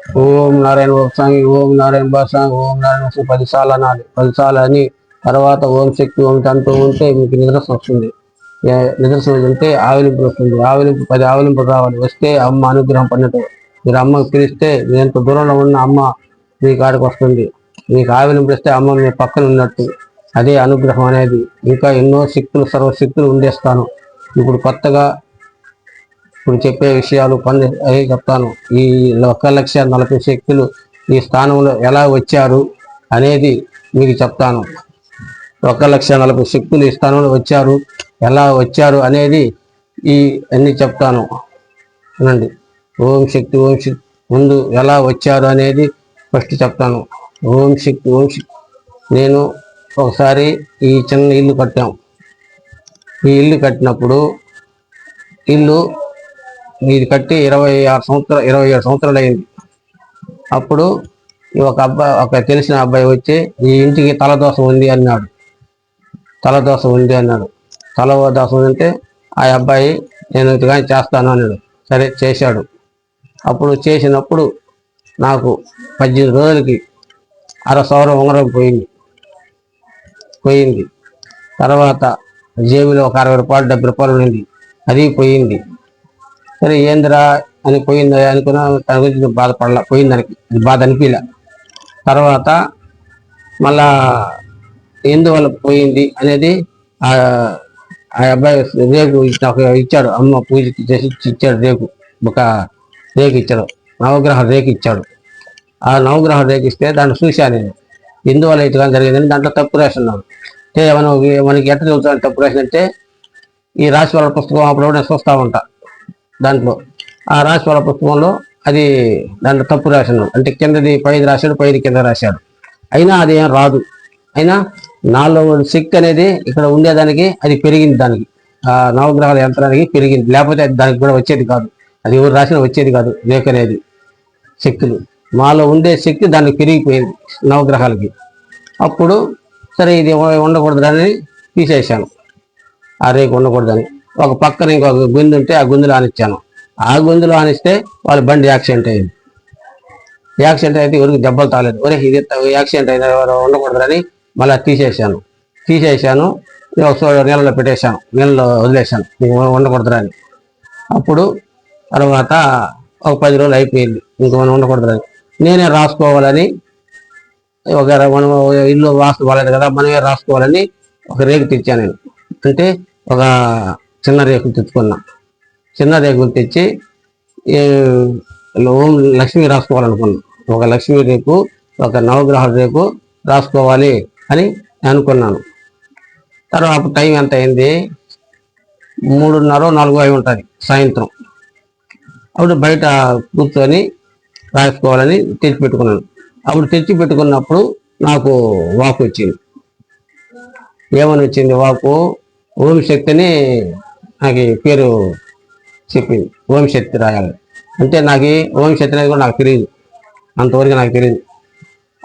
ఓం నారాయణ స్వామి, ఓం నారాయణ స్వామి, ఓం నారాయణ స్వామి 10 సార్లు అనాలి. 10 సార్లు అని తర్వాత ఓం శక్తి ఓం అంటూ ఉంటే మీకు నిద్రసం వస్తుంది. నిద్రసం ఉంటే ఆవిలింపు వస్తుంది. ఆవిలింపు 10 ఆవిలింపులు రావాలి. వస్తే అమ్మ అనుగ్రహం పడినట్టు. మీరు అమ్మకు పిలిస్తే మీరు ఎంత దూరంలో ఉన్న అమ్మ మీ కాడికి వస్తుంది. మీకు ఆవిలింపు ఇస్తే అమ్మ మీ పక్కన ఉన్నట్టు. అదే అనుగ్రహం అనేది. ఇంకా ఎన్నో శక్తులు సర్వశక్తులు ఉండేస్తాను. ఇప్పుడు కొత్తగా ఇప్పుడు చెప్పే విషయాలు కొన్ని అవి చెప్తాను. ఈ 1,40,000 శక్తులు ఈ స్థానంలో ఎలా వచ్చారు అనేది మీకు చెప్తాను. 1,40,000 శక్తులు ఈ స్థానంలో వచ్చారు, ఎలా వచ్చారు అనేది ఈ అన్ని చెప్తాను. వినండి. ఓం శక్తి ఓం శక్తి ముందు ఎలా వచ్చారు అనేది ఫస్ట్ చెప్తాను. ఓం శక్తి ఓం శక్తి. నేను ఒకసారి ఈ చిన్న ఇల్లు కట్టాం. ఈ ఇల్లు కట్టినప్పుడు ఇల్లు ఇది కట్టి 27 సంవత్సరాలు అయింది. అప్పుడు ఒక తెలిసిన అబ్బాయి వచ్చి ఈ ఇంటికి తలదోషం ఉంది అన్నాడు. తలదోషం ఉంటే ఆ అబ్బాయి నేను కానీ చేస్తాను అన్నాడు. సరే చేశాడు. అప్పుడు చేసినప్పుడు నాకు 18 రోజులకి 1/2 ఉంగరం పోయింది. తర్వాత జేబులో ఒక 60 రూపాయలు 70 రూపాయలు ఉండింది, అది పోయింది. సరే ఏందిరా అని పోయింది అనుకున్నా, తన గురించి బాధపడలా, పోయింది దానికి బాధ అనిపించలే. తర్వాత మళ్ళా ఎందువల్ల పోయింది అనేది ఆ అబ్బాయి రేకు ఇచ్చాడు. అమ్మ పూజకి చేసి ఇచ్చాడు. ఒక రేకు ఇచ్చాడు. నవగ్రహ రేకు ఇచ్చాడు. ఆ నవగ్రహ రేకు ఇస్తే దాన్ని చూశాను నేను. ఎందువల్ల ఇటుగా జరిగిందని దాంట్లో తప్పు రాస్తున్నాను. అంటే మనకి ఎట్లా చూస్తాను తప్పు రాసిన అంటే, ఈ రాశి వాళ్ళ పుస్తకం అప్పుడు నేను చూస్తూ ఉంటా. దాంట్లో ఆ రాశి వాళ్ళ పుస్తకంలో అది దాంట్లో తప్పు రాశాను. అంటే కిందది పైది రాశాడు, పైది కింద రాశాడు. అయినా అది ఏం రాదు. అయినా నాలో శక్తి అనేది ఇక్కడ ఉండేదానికి అది పెరిగింది. దానికి ఆ నవగ్రహాల యంత్రానికి పెరిగింది. లేకపోతే దానికి కూడా వచ్చేది కాదు. అది ఎవరు రాసినా వచ్చేది కాదు. రేఖ అనేది శక్తులు మాలో ఉండే శక్తి దానికి పెరిగిపోయింది నవగ్రహాలకి. అప్పుడు సరే ఇది ఉండకూడదని తీసేసాను. ఆ రేకు ఉండకూడదని ఒక పక్కన ఇంకొక గుంది ఉంటే ఆ గుందులో ఆనిచ్చాను. ఆ గుందులో ఆనిస్తే వాళ్ళ బండి యాక్సిడెంట్ అయింది. యాక్సిడెంట్ అయితే ఎవరికి దెబ్బలు తాలేదు. ఒరే ఇది యాక్సిడెంట్ అయిన ఉండకూడదని మళ్ళీ తీసేసాను. నీళ్ళలో పెట్టేశాను, నీళ్ళలో వదిలేశాను ఉండకూడదని. అప్పుడు తర్వాత ఒక 10 రోజులు అయిపోయింది. ఇంక మనం ఉండకూడదని నేనే రాసుకోవాలని, మనం ఇల్లు వాస్తు బాగాలేదు కదా, మనమే రాసుకోవాలని ఒక రేకు తెచ్చాను నేను. అంటే ఒక చిన్న రేకులు తెచ్చుకున్నా. చిన్న రేకులు తెచ్చి ఓం లక్ష్మి రాసుకోవాలనుకున్నాను. ఒక లక్ష్మీ రేపు, ఒక నవగ్రహ రేపు రాసుకోవాలి అని అనుకున్నాను. తర్వాత టైం ఎంత అయింది? 3:30 4 అయి ఉంటుంది సాయంత్రం. అప్పుడు బయట కూర్చొని రాసుకోవాలని తెచ్చిపెట్టుకున్నాను. అప్పుడు తెచ్చిపెట్టుకున్నప్పుడు నాకు వాకు వచ్చింది. ఏమని వచ్చింది వాకు? ఓం శక్తి అని నాకు పేరు చెప్పింది. ఓం శక్తి రాయాలి అంటే నాకు ఓం శక్తి అనేది కూడా నాకు తెలియదు. అంతవరకు నాకు తెలియదు.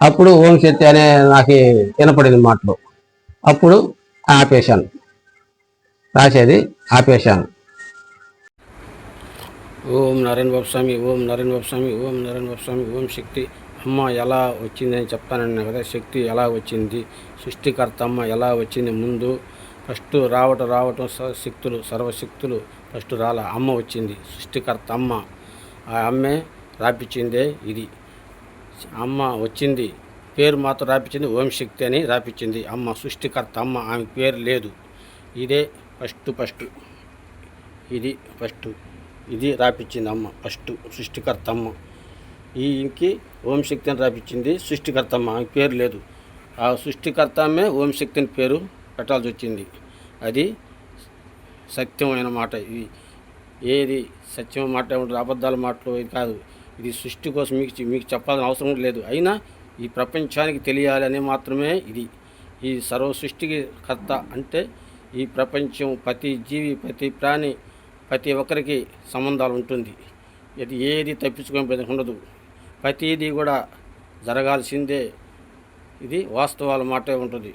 అప్పుడు ఓం శక్తి అనే నాకు వినపడింది మాటలు. అప్పుడు ఆపేశాను, రాసేది ఆపేశాను. ఓం నారాయణ స్వామి, ఓం నారాయణ స్వామి, ఓం నారాయణ స్వామి, ఓం శక్తి. అమ్మ ఎలా వచ్చిందని చెప్తానన్నా కదా. శక్తి ఎలా వచ్చింది, సృష్టికర్త అమ్మ ఎలా వచ్చింది. ముందు ఫస్ట్ రావటం శక్తులు సర్వశక్తులు ఫస్ట్ అమ్మ వచ్చింది. సృష్టికర్త అమ్మ. ఆ అమ్మే రాపించిందే ఇది. అమ్మ వచ్చింది, పేరు మాత్రం రాపించింది ఓం శక్తి అని రాపించింది అమ్మ. సృష్టికర్త అమ్మ, ఆమె పేరు లేదు. ఇదే ఫస్ట్ ఇది రాపించింది అమ్మ. ఫస్ట్ సృష్టికర్త అమ్మ. ఈయనకి ఓం శక్తి అని రాపించింది సృష్టికర్త అమ్మ, ఆమె పేరు లేదు. ఆ సృష్టికర్త అమ్మే ఓం శక్తి అని పేరు పెట్టాల్సి వచ్చింది. అది సత్యమైన మాట. ఇది ఏది సత్యమైన మాట ఉంటుంది, అబద్ధాల మాటలు ఇది కాదు. ఇది సృష్టి కోసం మీకు చెప్పాల్సిన అవసరం లేదు. అయినా ఈ ప్రపంచానికి తెలియాలని మాత్రమే ఇది. ఈ సర్వ సృష్టికి కర్త అంటే ఈ ప్రపంచం, ప్రతి జీవి, ప్రతి ప్రాణి, ప్రతి ఒక్కరికి సంబంధాలు ఉంటుంది. ఇది ఏది తప్పించుకొని ఉండదు. ప్రతిదీ కూడా జరగాల్సిందే. ఇది వాస్తవాల మాటే ఉంటుంది.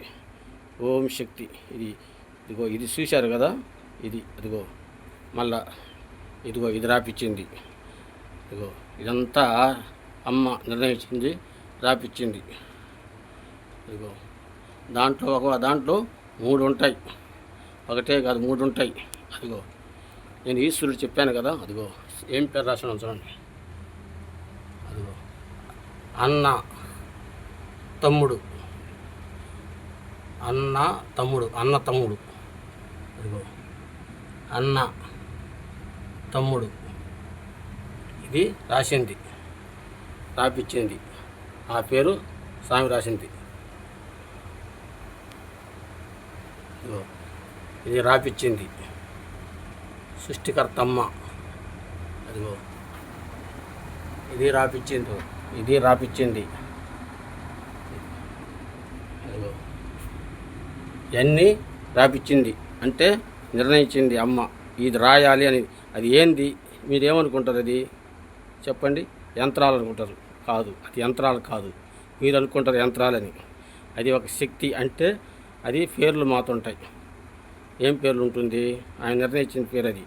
ఓం శక్తి. ఇది చూశారు కదా. ఇదిగో ఇది రాపించింది. ఇదంతా అమ్మ నిర్ణయించింది, రాపిచ్చింది. ఇదిగో దాంట్లో 3 ఉంటాయి, ఒకటే కాదు 3 ఉంటాయి. అదిగో నేను ఈశ్వరుడు చెప్పాను కదా, అదిగో ఏం పేరు రాసిన చూడండి. అదిగో అన్న తమ్ముడు, అదిగో అన్న తమ్ముడు, ఇది రాసింది, రాపిచ్చింది. ఆ పేరు స్వామి రాసింది. ఇదిగో ఇది రాపిచ్చింది సృష్టికర్తమ్మ. అదిగో ఇది రాపిచ్చింది. అదిగో ఇవన్నీ రాపిచ్చింది అంటే నిర్ణయించింది అమ్మ, ఇది రాయాలి అని. అది ఏంది మీరేమనుకుంటారు? అది చెప్పండి. యంత్రాలు అనుకుంటారు. కాదు, అది యంత్రాలు కాదు. మీరు అనుకుంటారు యంత్రాలని. అది ఒక శక్తి. అంటే అది పేర్లు మాతుంటాయి. ఏం పేర్లు ఉంటుంది? ఆయన నిర్ణయించిన పేరు అది.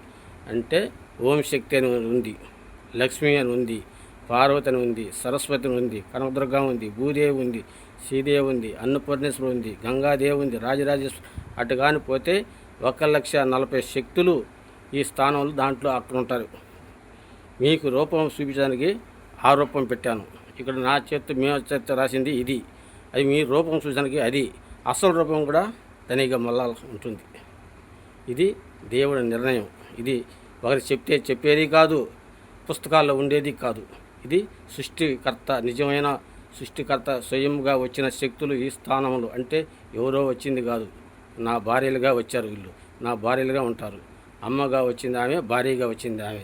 అంటే ఓం శక్తి అని ఉంది, లక్ష్మి అని ఉంది, పార్వతి అని ఉంది, సరస్వతి అని ఉంది, కనకదుర్గ ఉంది, భూదేవి ఉంది, శ్రీదేవి ఉంది, అన్నపూర్ణేశ్వరి ఉంది, గంగాదేవి ఉంది, రాజరాజేశ్వరి. అటు కాని పోతే 1,40,000 శక్తులు ఈ స్థానంలో దాంట్లో అక్కడ ఉంటారు. మీకు రూపం చూపించడానికి ఆ రూపం పెట్టాను. ఇక్కడ నా చేత రాసింది ఇది. అది మీ రూపం చూసడానికి అది. అసలు రూపం కూడా తనిగా మళ్ళా ఉంటుంది. ఇది దేవుడి నిర్ణయం. ఇది ఒకరు చెప్పేది కాదు, పుస్తకాల్లో ఉండేది కాదు. ఇది సృష్టికర్త, నిజమైన సృష్టికర్త స్వయంగా వచ్చిన శక్తులు ఈ స్థానంలో. అంటే ఎవరో వచ్చింది కాదు, నా భార్యలుగా వచ్చారు. వీళ్ళు నా భార్యలుగా ఉంటారు. అమ్మగా వచ్చింది ఆమె, భార్యగా వచ్చింది ఆమె.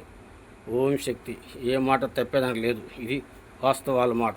ఓం శక్తి. ఏ మాట తప్పేదానికి లేదు. ఇది వాస్తవాల మాట.